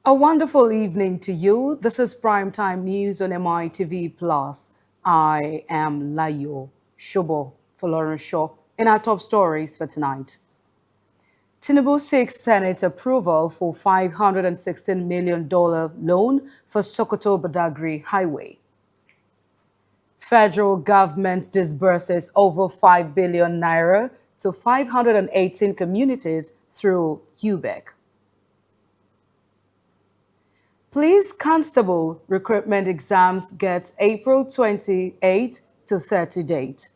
A wonderful evening to you. This is Primetime News on MITV Plus. I am Layo Shobo for Lauren Shaw in our top stories for tonight. Tinubu seeks Senate approval for $516 million loan for Sokoto Badagry Highway. Federal government disburses over 5 billion naira to 518 communities through UBEC. Police constable recruitment exams get April 28 to 30 date.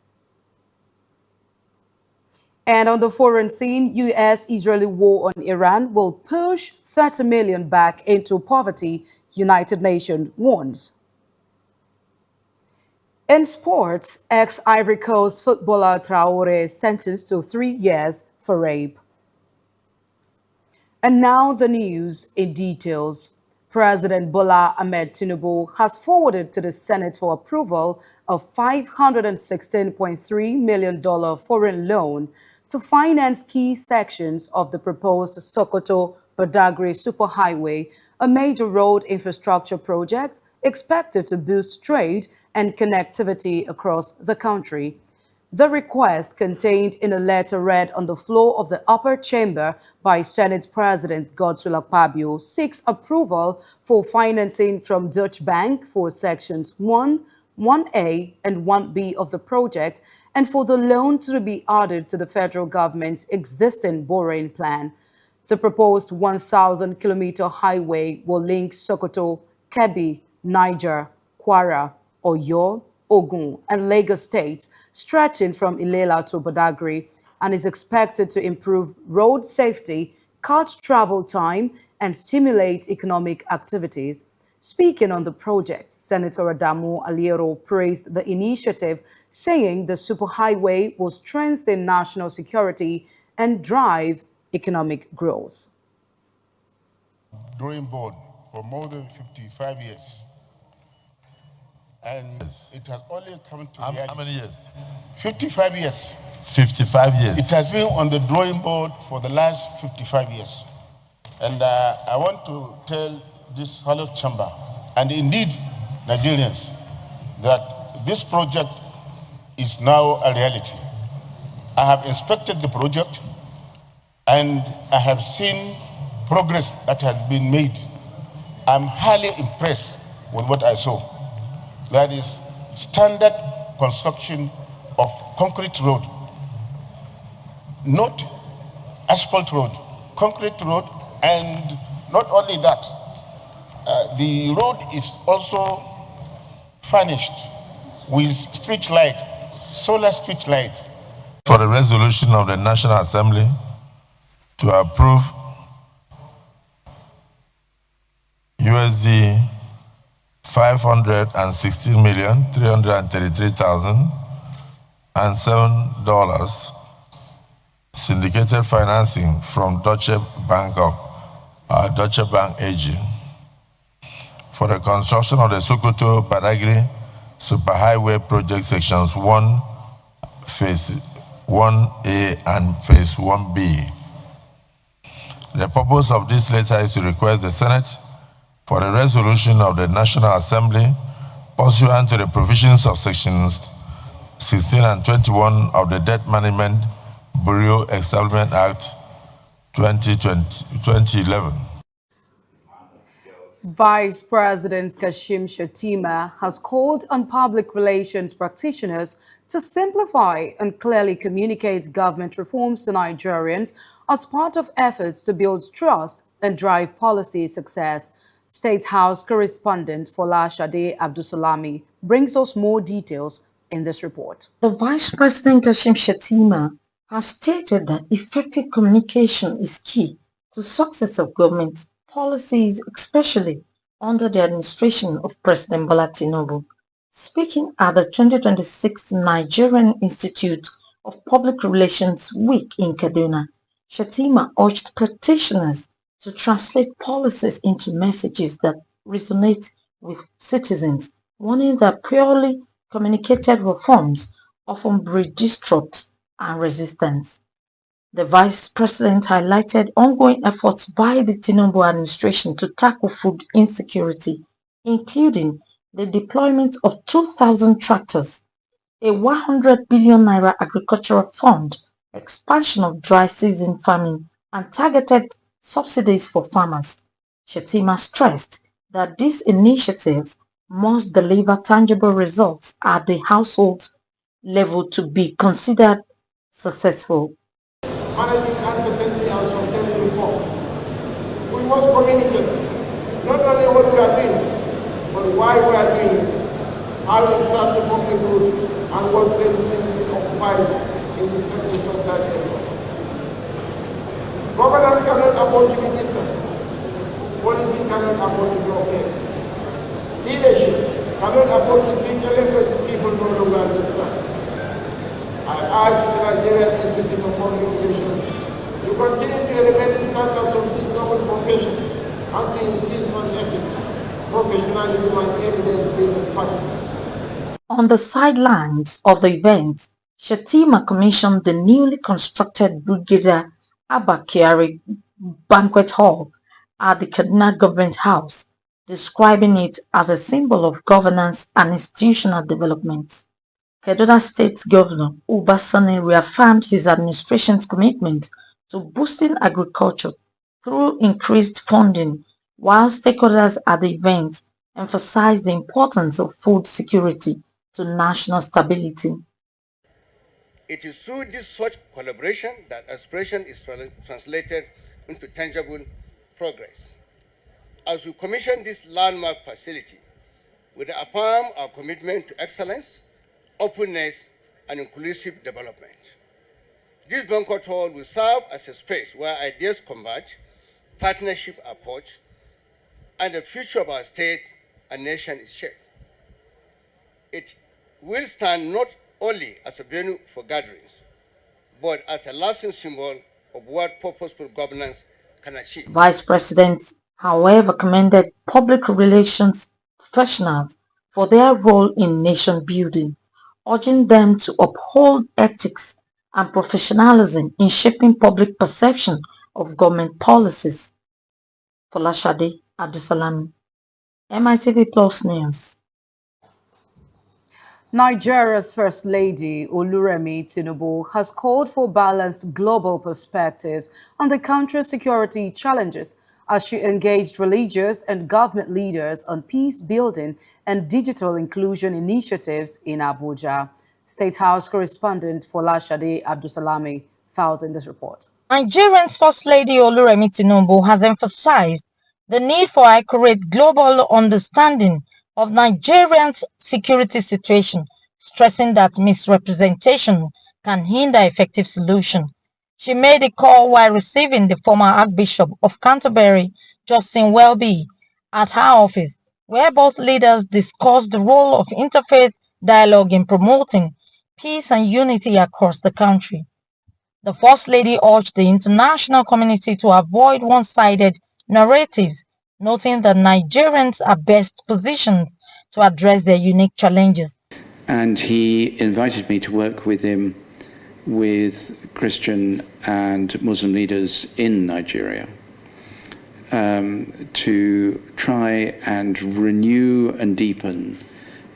And on the foreign scene, US-Israeli war on Iran will push 30 million back into poverty, United Nations warns. In sports, ex-Ivory Coast footballer Traore sentenced to 3 years for rape. And now the news in details. President Bola Ahmed Tinubu has forwarded to the Senate for approval a $516.3 million foreign loan to finance key sections of the proposed Sokoto-Badagry Superhighway, a major road infrastructure project expected to boost trade and connectivity across the country. The request, contained in a letter read on the floor of the upper chamber by Senate President Godswill Akpabio, seeks approval for financing from Dutch Bank for sections 1, 1A, and 1B of the project, and for the loan to be added to the federal government's existing borrowing plan. The proposed 1,000-kilometer highway will link Sokoto, Kebbi, Niger, Kwara, Oyo, Ogun, and Lagos states, stretching from Ilela to Badagry, and is expected to improve road safety, cut travel time, and stimulate economic activities. Speaking on the project, Senator Adamu Aliero praised the initiative, saying the superhighway will strengthen national security and drive economic growth. Drawing board for more than 55 years. And it has only come to reality. How many years? 55 years. 55 years. It has been on the drawing board for the last 55 years. And I want to tell this hollow chamber, and indeed Nigerians, that this project is now a reality. I have inspected the project, and I have seen progress that has been made. I'm highly impressed with what I saw. That is standard construction of concrete road, not asphalt road, concrete road, and not only that, the road is also furnished with street light, solar street lights. For the resolution of the National Assembly to approve USD 516,333,007 syndicated financing from Deutsche Bank AG for the construction of the Sokoto Badagry Superhighway Project Sections 1, Phase 1A and Phase 1B. The purpose of this letter is to request the Senate for the resolution of the National Assembly pursuant to the provisions of sections 16 and 21 of the Debt Management Bureau Establishment Act 2011. Vice President Kashim Shettima has called on public relations practitioners to simplify and clearly communicate government reforms to Nigerians as part of efforts to build trust and drive policy success. State House correspondent Fola Shade Abdusalami brings us more details in this report. The Vice President Kashim Shettima has stated that effective communication is key to success of government policies, especially under the administration of President Bola Tinubu. Speaking at the 2026 Nigerian Institute of Public Relations Week in Kaduna, Shettima urged practitioners to translate policies into messages that resonate with citizens, warning that purely communicated reforms often breed distrust and resistance. The Vice President highlighted ongoing efforts by the Tinubu administration to tackle food insecurity, including the deployment of 2,000 tractors, a 100 billion naira agricultural fund, expansion of dry season farming, and targeted subsidies for farmers. Shettima stressed that these initiatives must deliver tangible results at the household level to be considered successful. Managing uncertainty and sustaining reform. We must communicate not only what we are doing, but why we are doing it, how we serve the public good, and what place the citizen occupies in the success of that area. Governance cannot afford to be distant. Policy cannot afford to be opaque. Leadership cannot afford to speak a language that people no longer understand. I urge the Nigerian Institute of Public Relations to continue to elevate the standards of this noble profession and to insist on ethics, professionalism, and evidence-based practice. On the sidelines of the event, Shettima commissioned the newly constructed Brigadier Abba Kyari Banquet Hall at the Kaduna Government House, describing it as a symbol of governance and institutional development. Kaduna State Governor Uba Sani reaffirmed his administration's commitment to boosting agriculture through increased funding, while stakeholders at the event emphasized the importance of food security to national stability. It is through this such collaboration that aspiration is translated into tangible progress. As we commission this landmark facility, we affirm our commitment to excellence, openness, and inclusive development. This banquet hall will serve as a space where ideas converge, partnership approach, and the future of our state and nation is shaped. It will stand not only as a venue for gatherings, but as a lasting symbol of what purposeful governance can achieve. Vice President, however, commended public relations professionals for their role in nation building, urging them to uphold ethics and professionalism in shaping public perception of government policies. Folashade Abdusalami, MITV Plus News. Nigeria's First Lady Oluremi Tinubu has called for balanced global perspectives on the country's security challenges as she engaged religious and government leaders on peace building and digital inclusion initiatives in Abuja. State House correspondent Folashade Abdusalami files in this report. Nigeria's First Lady Oluremi Tinubu has emphasized the need for accurate global understanding of Nigeria's security situation, stressing that misrepresentation can hinder effective solution. She made the call while receiving the former Archbishop of Canterbury, Justin Welby, at her office, where both leaders discussed the role of interfaith dialogue in promoting peace and unity across the country. The First Lady urged the international community to avoid one-sided narratives, noting that Nigerians are best positioned to address their unique challenges. And he invited me to work with him with Christian and Muslim leaders in Nigeria to try and renew and deepen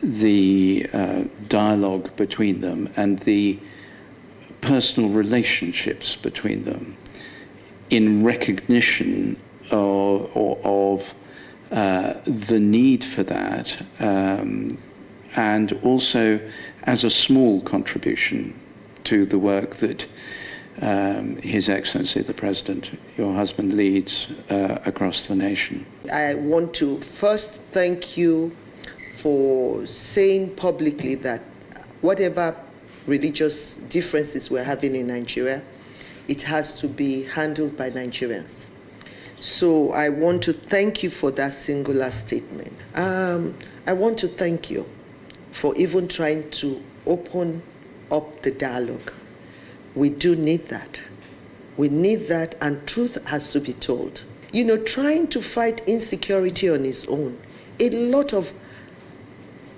the dialogue between them and the personal relationships between them in recognition of the need for that, and also as a small contribution to the work that His Excellency the President, your husband, leads across the nation. I want to first thank you for saying publicly that whatever religious differences we're having in Nigeria, it has to be handled by Nigerians. So I want to thank you for that singular statement. I want to thank you for even trying to open up the dialogue. We do need that. We need that, and truth has to be told. You know, trying to fight insecurity on its own, a lot of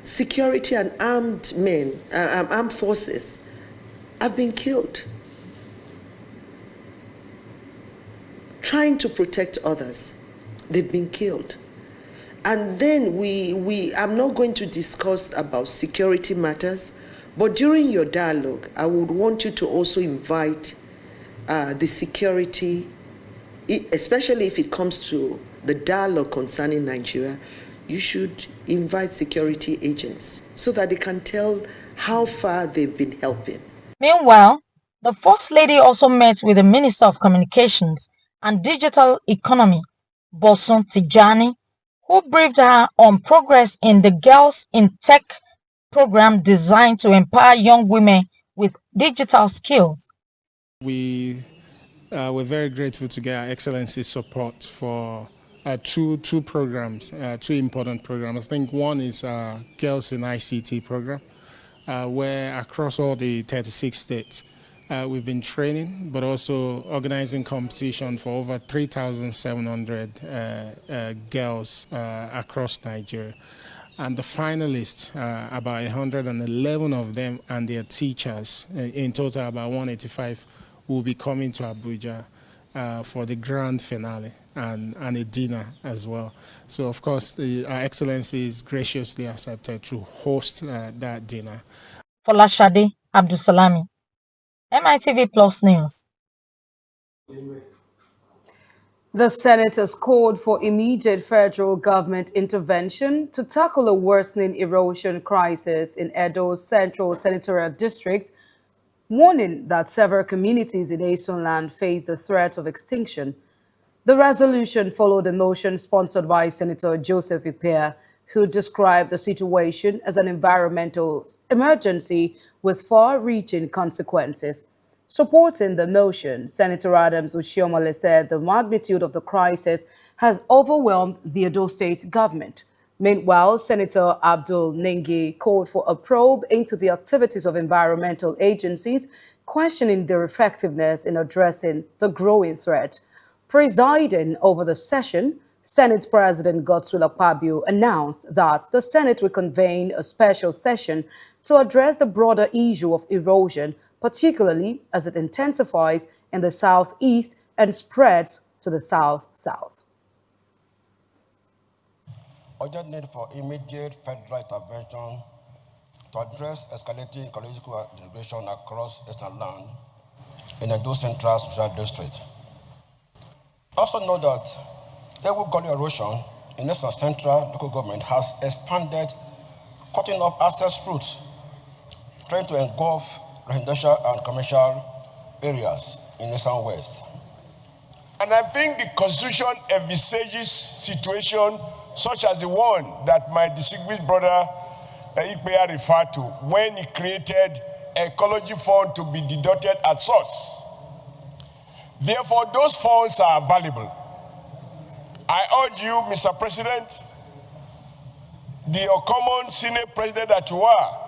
security and armed men, armed forces have been killed. trying to protect others. They've been killed. And then I'm not going to discuss about security matters, but during your dialogue, I would want you to also invite the security, especially if it comes to the dialogue concerning Nigeria, you should invite security agents so that they can tell how far they've been helping. Meanwhile, the First Lady also met with the Minister of Communications and Digital Economy, Bosun Tijani, who briefed her on progress in the Girls in Tech program designed to empower young women with digital skills. We're very grateful to get Her Excellency's support for two programs, two important programs. I think one is Girls in ICT program, where across all the 36 states, we've been training, but also organizing competition for over 3,700 girls across Nigeria. And the finalists, about 111 of them and their teachers, in total about 185, will be coming to Abuja for the grand finale and a dinner as well. So, of course, Our Excellency is graciously accepted to host that dinner. Folashade Abdusalami, MITV Plus News. The Senate has called for immediate federal government intervention to tackle a worsening erosion crisis in Edo's Central Senatorial District, warning that several communities in Eastern face the threat of extinction. The resolution followed a motion sponsored by Senator Joseph Ipea, who described the situation as an environmental emergency with far-reaching consequences. Supporting the motion, Senator Adams Oshiomhole said the magnitude of the crisis has overwhelmed the Edo State government. Meanwhile, Senator Abdul Nengi called for a probe into the activities of environmental agencies, questioning their effectiveness in addressing the growing threat. Presiding over the session, Senate President Godswill Akpabio announced that the Senate will convene a special session to address the broader issue of erosion, particularly as it intensifies in the southeast and spreads to the south-south. Urgent need for immediate federal intervention to address escalating ecological degradation across Eastern land in the Edo Central Social District. Also note that Ewu Gully erosion in Eastern Central local government has expanded, cutting off access routes, trying to engulf residential and commercial areas in Eastern West. And I think the Constitution envisages situation such as the one that my distinguished brother Ikpea referred to when he created Ecology Fund to be deducted at source. Therefore, those funds are available. I urge you, Mr. President, the common Senate President that you are,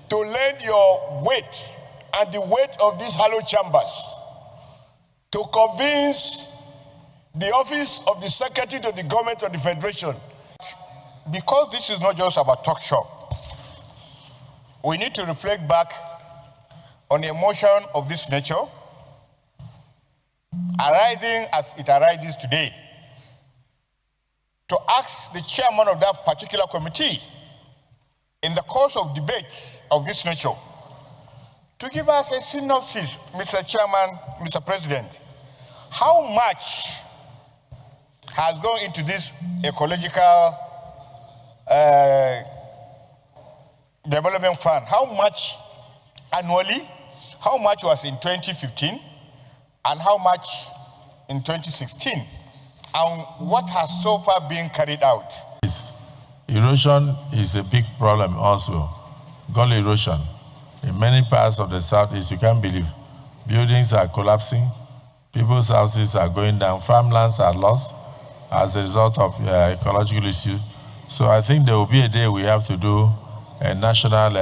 to lend your weight and the weight of these hallowed chambers to convince the office of the Secretary to the Government of the Federation. Because this is not just about talk shop, we need to reflect back on the emotion of this nature arising as it arises today, to ask the chairman of that particular committee in the course of debates of this nature to give us a synopsis, Mr. Chairman, Mr. President, how much has gone into this ecological development fund? How much annually? How much was in 2015? And how much in 2016? And what has so far been carried out? Erosion is a big problem also. Gully erosion. In many parts of the southeast, you can't believe, buildings are collapsing, people's houses are going down, farmlands are lost as a result of ecological issues. So I think there will be a day we have to do a national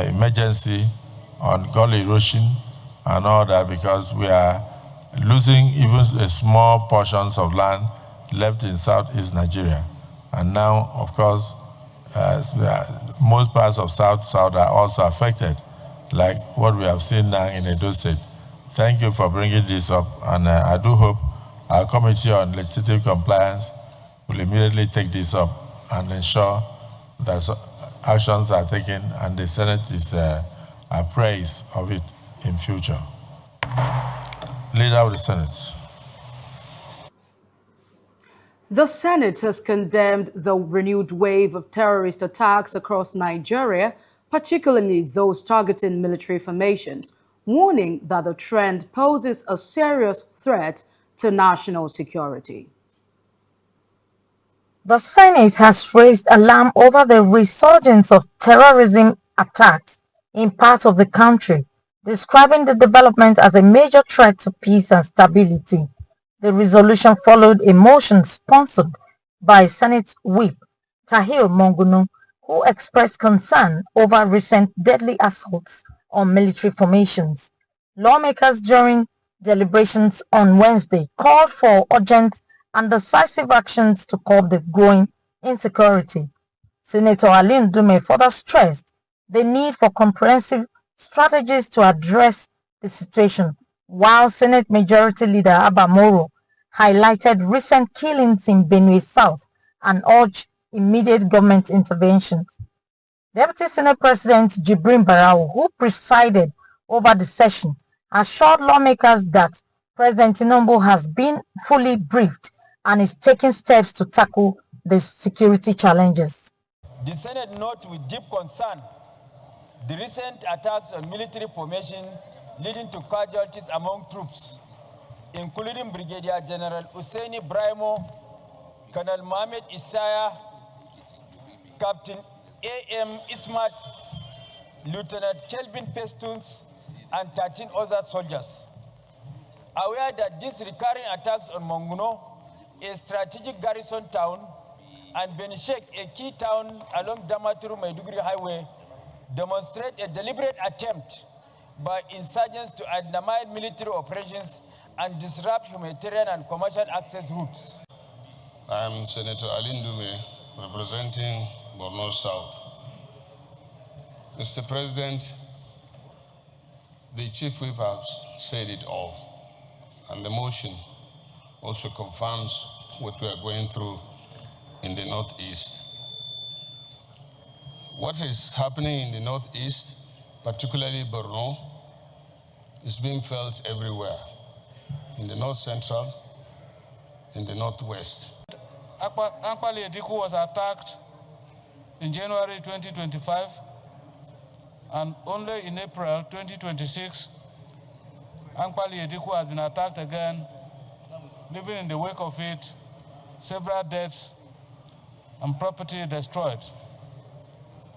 emergency on gully erosion and all that, because we are losing even small portions of land left in southeast Nigeria. And now, of course, most parts of south are also affected, like what we have seen now in Edo State. Thank you for bringing this up, and I do hope our Committee on Legislative Compliance will immediately take this up and ensure that actions are taken and the Senate is appraised of it in future. Leader of the Senate. The Senate has condemned the renewed wave of terrorist attacks across Nigeria, particularly those targeting military formations, warning that the trend poses a serious threat to national security. The Senate has raised alarm over the resurgence of terrorism attacks in parts of the country, describing the development as a major threat to peace and stability. The resolution followed a motion sponsored by Senate Whip Tahir Monguno, who expressed concern over recent deadly assaults on military formations. Lawmakers during deliberations on Wednesday called for urgent and decisive actions to curb the growing insecurity. Senator Alin Dume further stressed the need for comprehensive strategies to address the situation, while Senate Majority Leader Abba Moro highlighted recent killings in Benue South and urged immediate government interventions. Deputy Senate President Jibrin Barau, who presided over the session, assured lawmakers that President Tinubu has been fully briefed and is taking steps to tackle the security challenges. The Senate notes with deep concern the recent attacks on military formation leading to casualties among troops, including Brigadier General Usaini Braimo, Colonel Mohamed Isaya, Captain A.M. Ismat, Lieutenant Kelvin Pestuns, and 13 other soldiers. Aware that these recurring attacks on Monguno, a strategic garrison town, and Benishek, a key town along Damaturu-Maiduguri Highway, demonstrate a deliberate attempt by insurgents to undermine military operations and disrupt humanitarian and commercial access routes. I am Senator Alin Dume, representing Borno South. Mr. President, the Chief Whip has said it all, and the motion also confirms what we are going through in the Northeast. What is happening in the Northeast, particularly Borno, is being felt everywhere, in the North Central, in the Northwest. Ankpali Ediku was attacked in January 2025, and only in April 2026, Ankpali Ediku has been attacked again, leaving in the wake of it several deaths and property destroyed.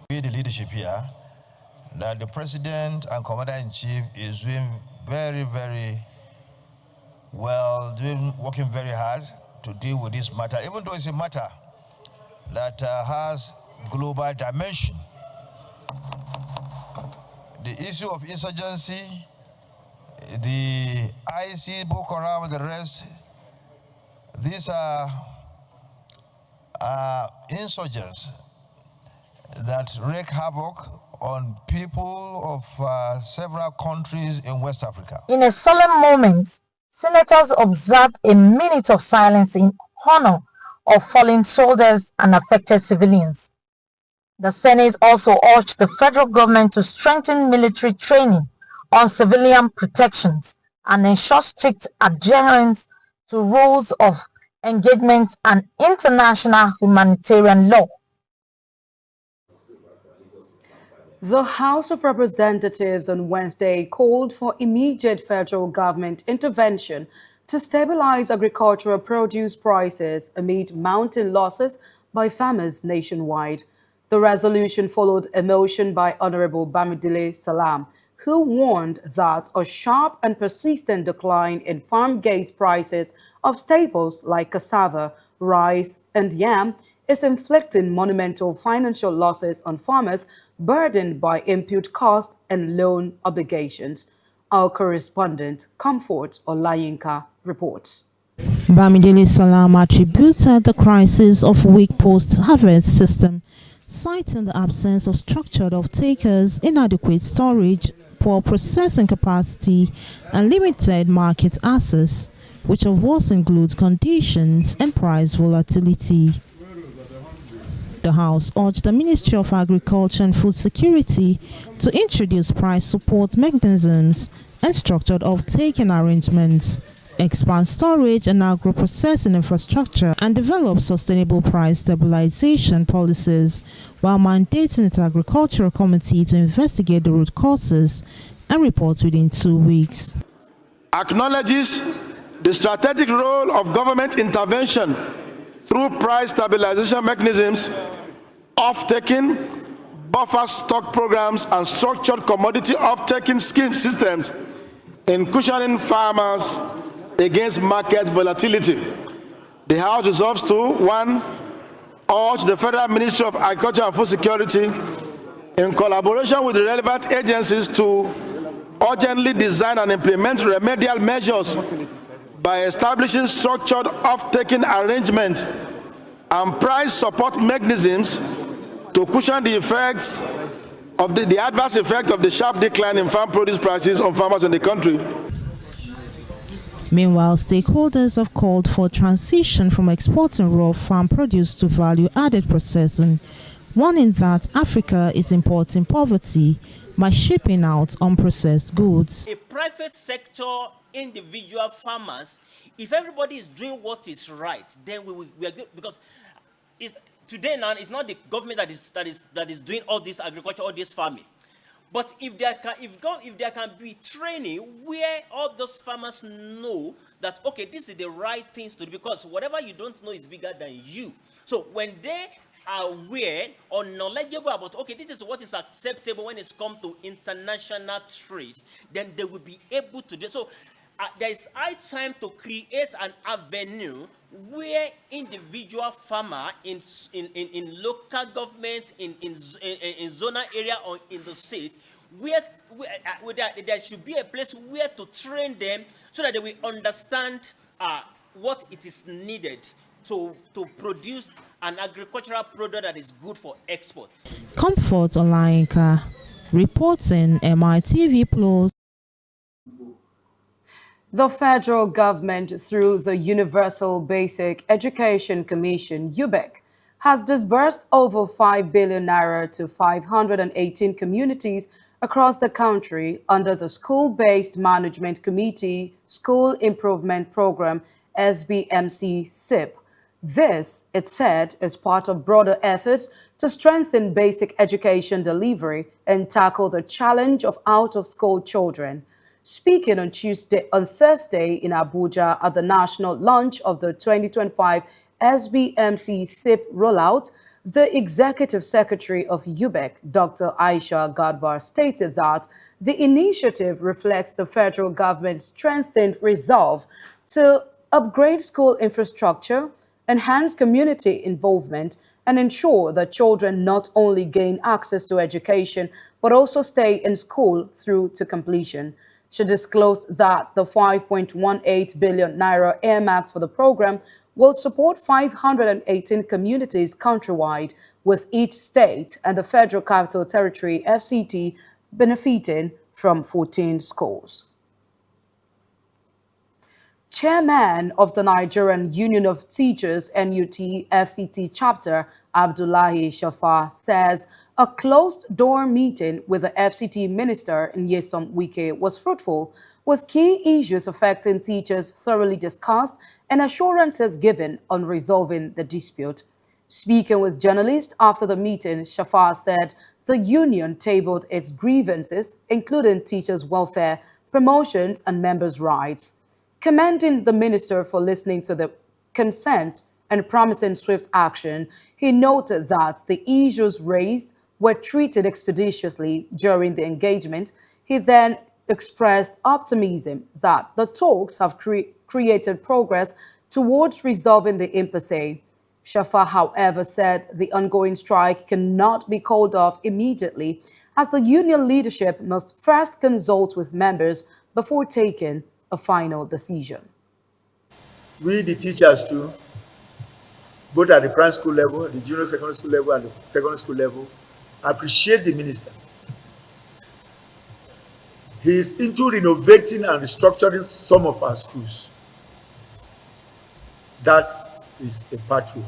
The leadership here, that the President and Commander-in-Chief is doing very, very well, working very hard to deal with this matter, even though it's a matter that has global dimension. The issue of insurgency, the IC, Boko Haram, and the rest, these are insurgents that wreak havoc on people of several countries in West Africa. In a solemn moment, senators observed a minute of silence in honor of fallen soldiers and affected civilians. The Senate also urged the federal government to strengthen military training on civilian protections and ensure strict adherence to rules of engagement and international humanitarian law. The House of Representatives on Wednesday called for immediate federal government intervention to stabilize agricultural produce prices amid mounting losses by farmers nationwide. The resolution followed a motion by Honorable Bamidele Salam, who warned that a sharp and persistent decline in farm gate prices of staples like cassava, rice, and yam is inflicting monumental financial losses on farmers burdened by input costs and loan obligations. Our correspondent, Comfort Olayinka, reports. Bamidele Salam attributed the crisis of weak post-harvest system, citing the absence of structured off-takers, inadequate storage, poor processing capacity and limited market access, which of worsened goods conditions and price volatility. The House urged the Ministry of Agriculture and Food Security to introduce price support mechanisms and structured off-taking arrangements, expand storage and agro-processing infrastructure, and develop sustainable price stabilization policies, while mandating its Agricultural Committee to investigate the root causes and report within 2 weeks. Acknowledges the strategic role of government intervention through price stabilization mechanisms, off-taking, buffer stock programs, and structured commodity off-taking scheme systems in cushioning farmers against market volatility. The House resolves to 1. Urge the Federal Ministry of Agriculture and Food Security, in collaboration with the relevant agencies, to urgently design and implement remedial measures by establishing structured off-taking arrangements and price support mechanisms to cushion the effects of the adverse effect of the sharp decline in farm produce prices on farmers in the country. Meanwhile, stakeholders have called for transition from exporting raw farm produce to value-added processing, warning that Africa is importing poverty by shipping out unprocessed goods. A private sector, individual farmers, if everybody is doing what is right, then we are good, because today now it's not the government that is doing all this agriculture, all this farming. But if there can be training where all those farmers know that, okay, this is the right things to do, because whatever you don't know is bigger than you. So when they are aware or knowledgeable about, okay, this is what is acceptable when it's come to international trade, then they will be able to do. So there is high time to create an avenue where individual farmer in local government, in zonal area or in the state, where there should be a place where to train them so that they will understand what it is needed to produce an agricultural product that is good for export. Comfort Olayinka, reporting MITV Plus. The federal government, through the Universal Basic Education Commission, UBEC, has disbursed over 5 billion naira to 518 communities across the country under the School-Based Management Committee School Improvement Program, SBMC SIP. This, it said, is part of broader efforts to strengthen basic education delivery and tackle the challenge of out-of-school children. Speaking on Thursday in Abuja at the national launch of the 2025 SBMC SIP rollout, the Executive Secretary of UBEC, Dr. Aisha Gadbar, stated that the initiative reflects the federal government's strengthened resolve to upgrade school infrastructure, enhance community involvement, and ensure that children not only gain access to education, but also stay in school through to completion. She disclosed that the 5.18 billion naira earmarked for the program will support 518 communities countrywide, with each state and the Federal Capital Territory FCT benefiting from 14 schools. Chairman of the Nigerian Union of Teachers NUT FCT chapter, Abdullahi Shafa, says a closed-door meeting with the FCT minister Nyesom Wike was fruitful, with key issues affecting teachers thoroughly discussed and assurances given on resolving the dispute. Speaking with journalists after the meeting, Shafa said the union tabled its grievances, including teachers' welfare, promotions, and members' rights. Commending the minister for listening to the concerns and promising swift action, he noted that the issues raised were treated expeditiously during the engagement. He then expressed optimism that the talks have created progress towards resolving the impasse. Shafa, however, said the ongoing strike cannot be called off immediately, as the union leadership must first consult with members before taking a final decision. We, the teachers too, both at the primary school level, the junior secondary school level, and the secondary school level, appreciate the minister He is into renovating and restructuring some of our schools. That is the pathway.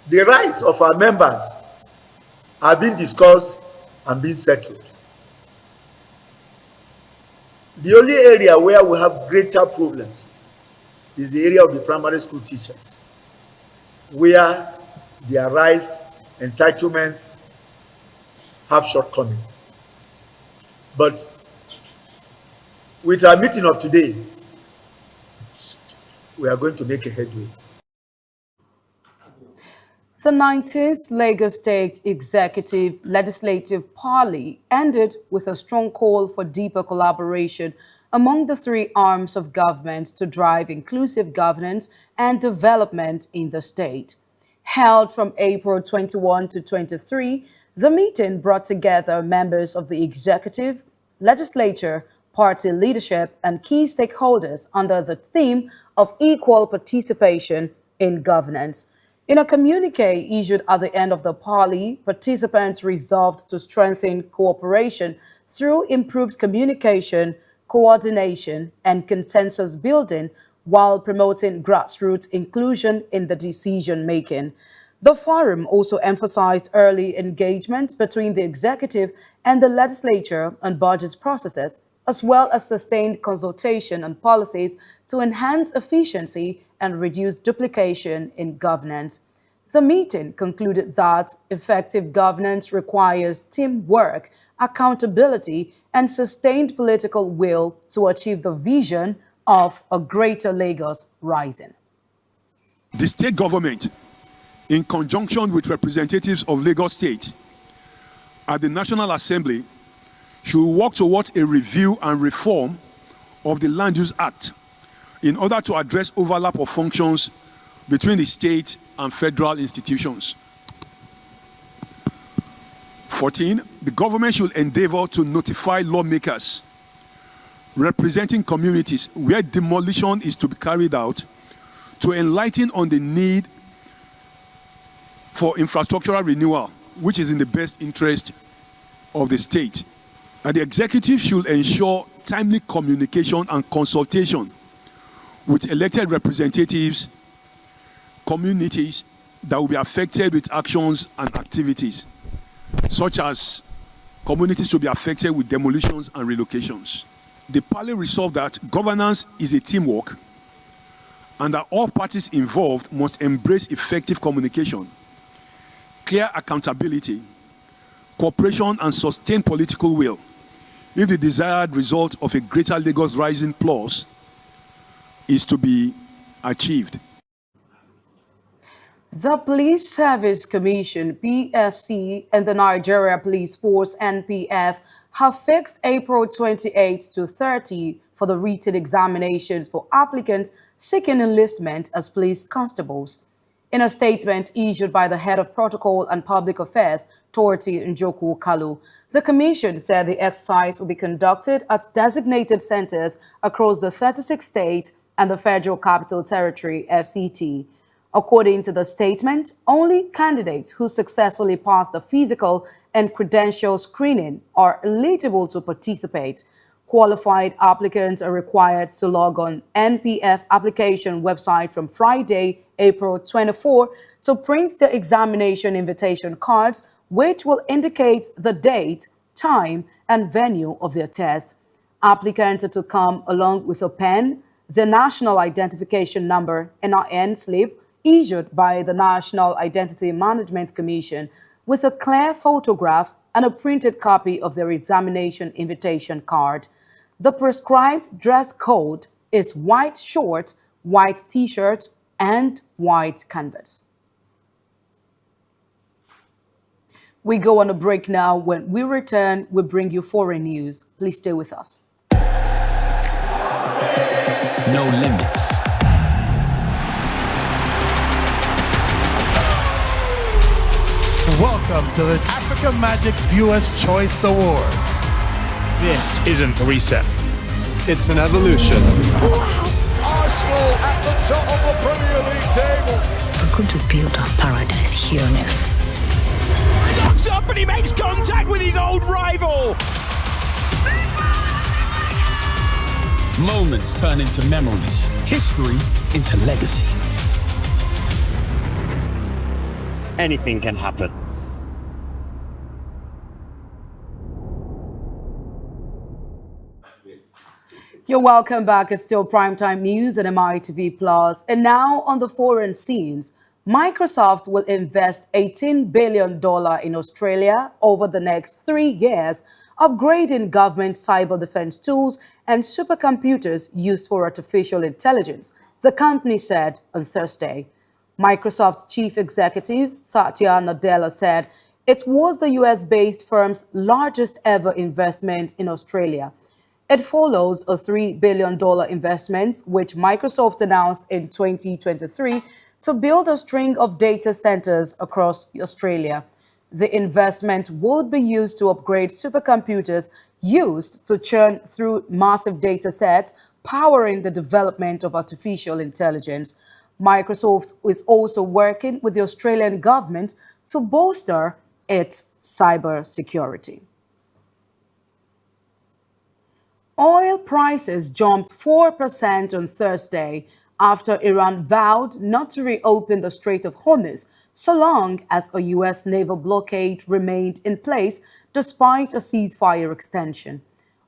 The rights of our members are being discussed and being settled. The only area where we have greater problems is the area of the primary school teachers, where their rights, entitlements have shortcomings. But with our meeting of today, we are going to make a headway. The 19th Lagos State Executive Legislative Parley ended with a strong call for deeper collaboration among the three arms of government to drive inclusive governance and development in the state. Held from April 21 to 23, the meeting brought together members of the executive, legislature, party leadership, and key stakeholders under the theme of equal participation in governance. In a communique issued at the end of the parley, participants resolved to strengthen cooperation through improved communication, coordination, and consensus building while promoting grassroots inclusion in the decision-making. The forum also emphasized early engagement between the executive and the legislature on budget processes, as well as sustained consultation on policies to enhance efficiency and reduce duplication in governance. The meeting concluded that effective governance requires teamwork, accountability, and sustained political will to achieve the vision of a greater Lagos rising. The state government, in conjunction with representatives of Lagos State at the National Assembly, should work towards a review and reform of the Land Use Act in order to address overlap of functions between the state and federal institutions. 14, the government should endeavor to notify lawmakers representing communities where demolition is to be carried out to enlighten on the need for infrastructural renewal, which is in the best interest of the state. And the executive should ensure timely communication and consultation with elected representatives, communities that will be affected with actions and activities, such as communities to be affected with demolitions and relocations. The parley resolved that governance is a teamwork and that all parties involved must embrace effective communication, clear accountability, cooperation, and sustained political will if the desired result of a greater Lagos Rising Plus is to be achieved. The Police Service Commission, PSC, and the Nigeria Police Force, NPF, have fixed April 28 to 30 for the written examinations for applicants seeking enlistment as police constables. In a statement issued by the head of Protocol and Public Affairs, Torti Njoku Kalu, the Commission said the exercise will be conducted at designated centers across the 36 states and the Federal Capital Territory, FCT. According to the statement, only candidates who successfully pass the physical and credential screening are eligible to participate. Qualified applicants are required to log on NPF application website from Friday, April 24 to print the examination invitation cards, which will indicate the date, time, and venue of their test. Applicants are to come along with a pen, the National Identification Number, NIN slip, issued by the National Identity Management Commission, with a clear photograph and a printed copy of their examination invitation card. The prescribed dress code is white shorts, white t-shirt, and white canvas. We go on a break now. When we return, we bring you foreign news. Please stay with us. No limits. Welcome to the Africa Magic Viewers' Choice Award. This isn't a reset. It's an evolution. Arsenal at the top of the Premier League table. We're going to build our paradise here on earth. He looks up and he makes contact with his old rival. Moments turn into memories, history into legacy. Anything can happen. You're welcome back. It's still primetime news on Mitv Plus. And now on the foreign scenes, Microsoft will invest $18 billion in Australia over the next 3 years, upgrading government cyber defense tools and supercomputers used for artificial intelligence, the company said on Thursday. Microsoft's chief executive, Satya Nadella, said it was the US-based firm's largest ever investment in Australia. It follows a $3 billion investment, which Microsoft announced in 2023 to build a string of data centers across Australia. The investment would be used to upgrade supercomputers used to churn through massive data sets, powering the development of artificial intelligence. Microsoft is also working with the Australian government to bolster its cybersecurity. Oil prices jumped 4% on Thursday after Iran vowed not to reopen the Strait of Hormuz so long as a U.S. naval blockade remained in place despite a ceasefire extension.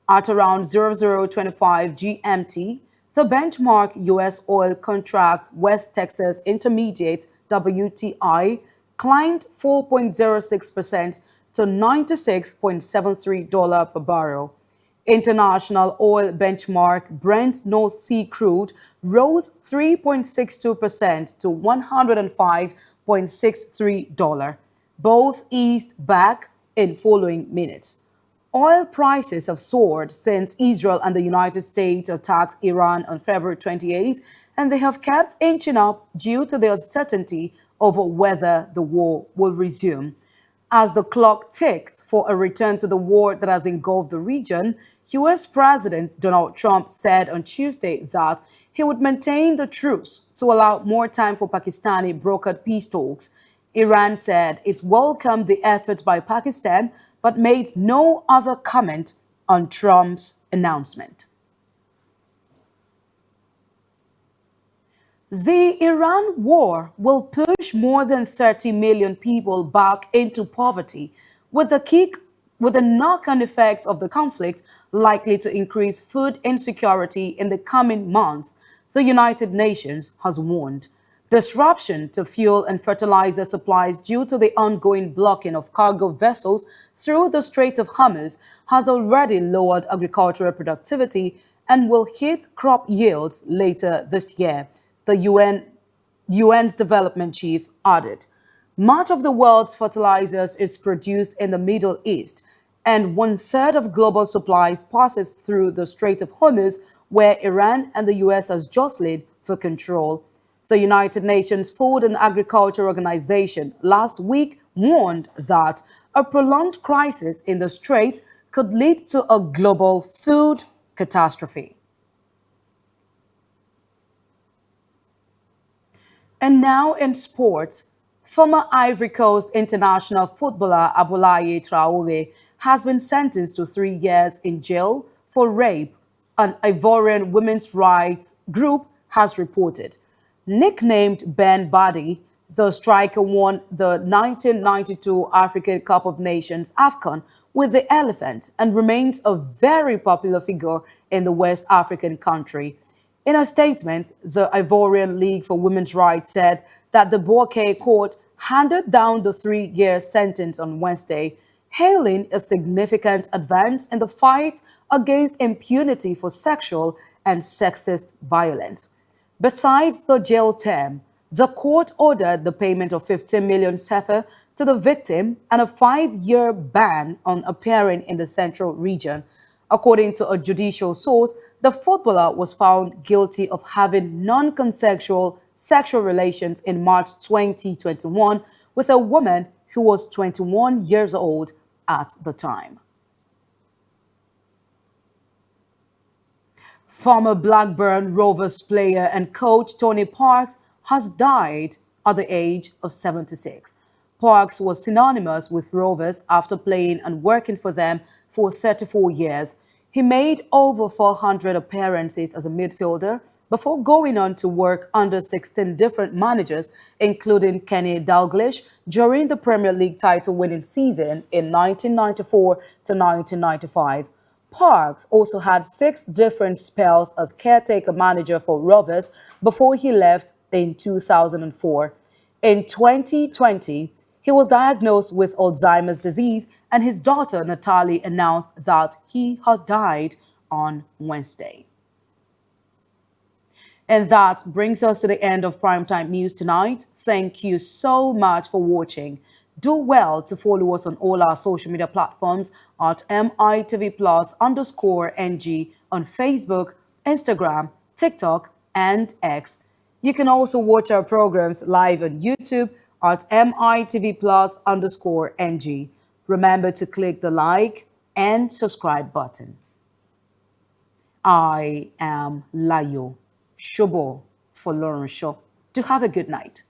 At around 0025 GMT, the benchmark U.S. oil contract West Texas Intermediate WTI climbed 4.06% to $96.73 per barrel. International oil benchmark Brent North Sea crude rose 3.62% to $105.63. Both eased back in following minutes. Oil prices have soared since Israel and the United States attacked Iran on February 28, and they have kept inching up due to the uncertainty over whether the war will resume. As the clock ticked for a return to the war that has engulfed the region, U.S. President Donald Trump said on Tuesday that he would maintain the truce to allow more time for Pakistani brokered peace talks. Iran said it welcomed the efforts by Pakistan but made no other comment on Trump's announcement. The Iran war will push more than 30 million people back into poverty, with the knock-on effects of the conflict likely to increase food insecurity in the coming months, the United Nations has warned. Disruption to fuel and fertilizer supplies due to the ongoing blocking of cargo vessels through the Strait of Hormuz has already lowered agricultural productivity and will hit crop yields later this year, the UN's development chief added. Much of the world's fertilizers is produced in the Middle East, and 1/3 of global supplies passes through the Strait of Hormuz, where Iran and the US has jostled for control. The United Nations Food and Agriculture Organization last week warned that a prolonged crisis in the strait could lead to a global food catastrophe. And now in sports, former Ivory Coast international footballer Abdoulaye Traoré has been sentenced to 3 years in jail for rape, an Ivorian women's rights group has reported. Nicknamed Ben Badi, the striker won the 1992 African Cup of Nations AFCON with the Elephant and remains a very popular figure in the West African country. In a statement, the Ivorian League for Women's Rights said that the Bouaké court handed down the 3-year sentence on Wednesday, hailing a significant advance in the fight against impunity for sexual and sexist violence. Besides the jail term, the court ordered the payment of 15 million sefa to the victim and a 5-year ban on appearing in the central region. According to a judicial source, the footballer was found guilty of having non-consensual sexual relations in March 2021 with a woman who was 21 years old at the time. Former Blackburn Rovers player and coach Tony Parks has died at the age of 76. Parks was synonymous with Rovers after playing and working for them for 34 years. He made over 400 appearances as a midfielder before going on to work under 16 different managers, including Kenny Dalglish, during the Premier League title-winning season in 1994 to 1995. Parks also had 6 different spells as caretaker manager for Rovers before he left in 2004. In 2020, he was diagnosed with Alzheimer's disease, and his daughter Natalie announced that he had died on Wednesday. And that brings us to the end of Primetime News tonight. Thank you so much for watching. Do well to follow us on all our social media platforms at MITV+_NG on Facebook, Instagram, TikTok, and X. You can also watch our programs live on YouTube at MITV+_NG. Remember to click the like and subscribe button. I am Layo Shobo for Lauren Shaw. Do have a good night.